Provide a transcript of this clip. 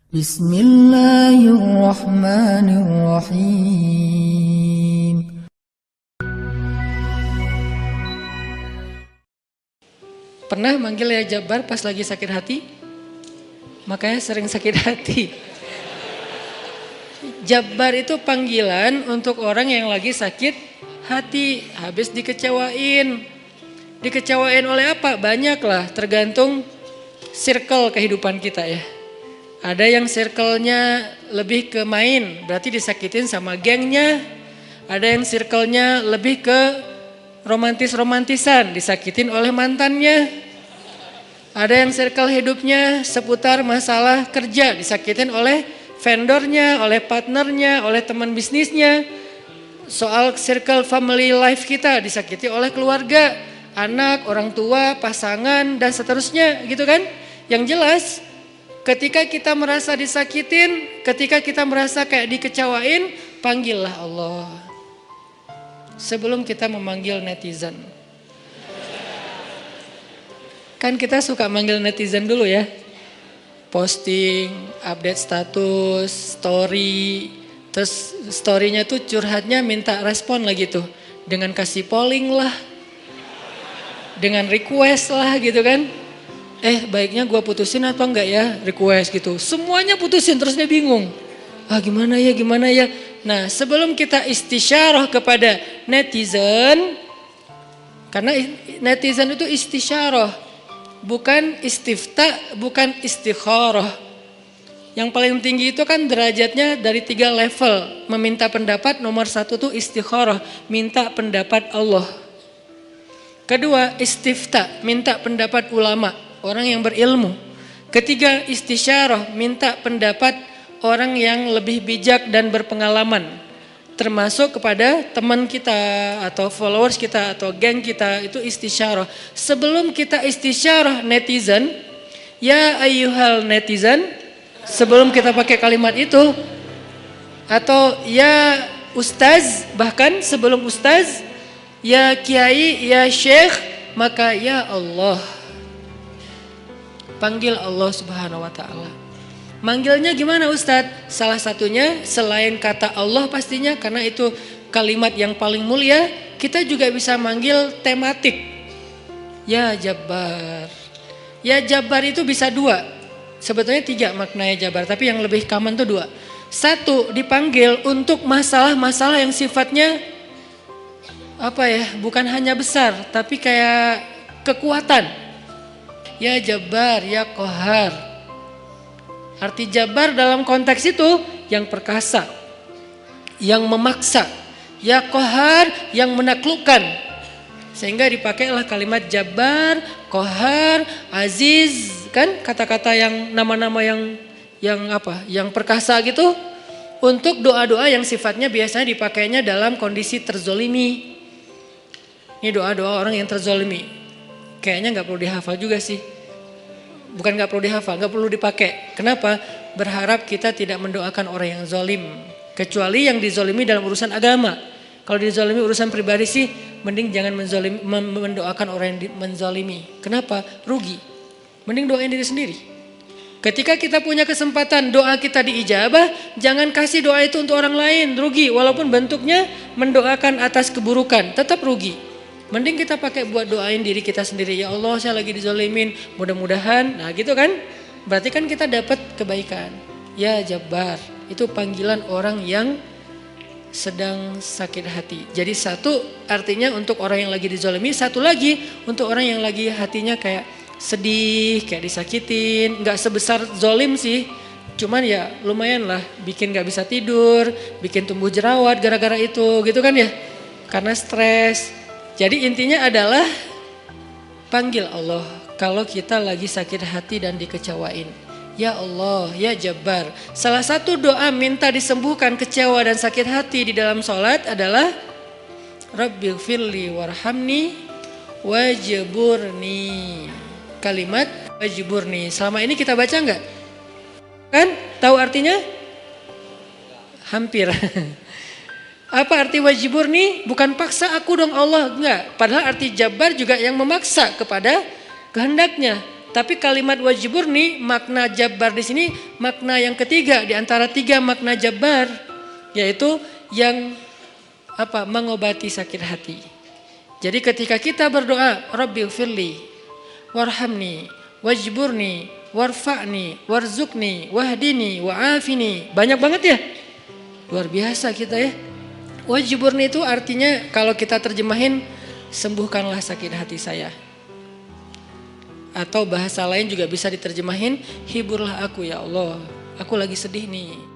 Bismillahirrahmanirrahim. Pernah manggil ya Jabbar pas lagi sakit hati? Makanya sering sakit hati. Jabbar itu panggilan untuk orang yang lagi sakit hati, habis dikecewain. Dikecewain oleh apa? Banyak lah, tergantung circle kehidupan kita ya. Ada yang circle-nya lebih ke main, berarti disakitin sama gengnya. Ada yang circle-nya lebih ke romantis-romantisan, disakitin oleh mantannya. Ada yang circle hidupnya seputar masalah kerja, disakitin oleh vendornya, oleh partnernya, oleh teman bisnisnya. Soal circle family life kita disakiti oleh keluarga, anak, orang tua, pasangan, dan seterusnya gitu kan. Yang jelas ketika kita merasa disakitin, ketika kita merasa kayak dikecewain, panggillah Allah. Sebelum kita memanggil netizen. Kan kita suka manggil netizen dulu ya. Posting, update status, story. Terus storynya tuh curhatnya minta respon lagi tuh. Dengan kasih polling lah. Dengan request lah gitu kan. Baiknya gue putusin atau enggak ya, request gitu. Semuanya putusin terus dia bingung. Gimana ya. Nah sebelum kita istisyarah kepada netizen. Karena netizen itu istisyarah. Bukan istifta, bukan istikharah. Yang paling tinggi itu kan derajatnya dari 3 level. Meminta pendapat, nomor 1 tuh istikharah. Minta pendapat Allah. Kedua istifta, minta pendapat ulama. Orang yang berilmu. Ketiga istisyarah, minta pendapat orang yang lebih bijak dan berpengalaman. Termasuk kepada teman kita atau followers kita atau geng kita, itu istisyarah. Sebelum kita istisyarah netizen, ya ayyuhal netizen, sebelum kita pakai kalimat itu, atau ya ustaz, bahkan sebelum ustaz, ya kiai, ya syekh, maka ya Allah. Panggil Allah Subhanahu wa ta'ala. Manggilnya gimana Ustadz? Salah satunya selain kata Allah pastinya, karena itu kalimat yang paling mulia, kita juga bisa manggil tematik. Ya Jabbar. Ya Jabbar itu bisa 2. Sebetulnya 3 maknanya Jabbar, tapi yang lebih common tuh 2. 1, dipanggil untuk masalah-masalah yang sifatnya bukan hanya besar, tapi kayak kekuatan. Ya Jabbar, ya Qahar. Arti Jabbar dalam konteks itu yang perkasa, yang memaksa, ya Qahar yang menaklukkan. Sehingga dipakailah kalimat Jabbar, Qahar, Aziz, kan kata-kata yang nama-nama yang perkasa gitu. Untuk doa-doa yang sifatnya biasanya dipakainya dalam kondisi terzolimi. Ini doa-doa orang yang terzolimi. Kayaknya gak perlu dihafal juga sih. Bukan gak perlu dihafal, gak perlu dipakai. Kenapa? Berharap kita tidak mendoakan orang yang zolim. Kecuali yang dizolimi dalam urusan agama. Kalau dizolimi urusan pribadi sih, mending jangan mendoakan orang yang menzolimi. Kenapa? Rugi. Mending doain diri sendiri. Ketika kita punya kesempatan doa kita diijabah, jangan kasih doa itu untuk orang lain. Rugi, walaupun bentuknya mendoakan atas keburukan, tetap rugi. Mending kita pakai buat doain diri kita sendiri. Ya Allah, saya lagi dizolimin, mudah-mudahan. Nah gitu kan. Berarti kan kita dapat kebaikan. Ya Jabbar, itu panggilan orang yang sedang sakit hati. Jadi 1 artinya untuk orang yang lagi dizolimi. 1 lagi untuk orang yang lagi hatinya kayak sedih, kayak disakitin. Gak sebesar zolim sih. Cuman ya lumayan lah, bikin gak bisa tidur, bikin tumbuh jerawat gara-gara itu gitu kan ya. Karena stres. Jadi intinya adalah panggil Allah kalau kita lagi sakit hati dan dikecewain. Ya Allah, ya Jabbar. Salah satu doa minta disembuhkan kecewa dan sakit hati di dalam sholat adalah Rabbighfirli warhamni wajburni. Kalimat wajburni. Selama ini kita baca enggak? Kan? Tahu artinya? Hampir. Apa arti wajburni? Bukan paksa aku dong Allah, enggak. Padahal arti Jabbar juga yang memaksa kepada kehendaknya. Tapi kalimat wajburni, makna jabbar di sini makna yang ketiga di antara 3 makna jabbar, yaitu yang mengobati sakit hati. Jadi ketika kita berdoa, Rabbighfirli warhamni wajburni warfa'ni warzuqni wahdini wa'afini, banyak banget ya, luar biasa kita ya. Wajburni itu artinya kalau kita terjemahin, sembuhkanlah sakit hati saya. Atau bahasa lain juga bisa diterjemahin, hiburlah aku ya Allah, aku lagi sedih nih.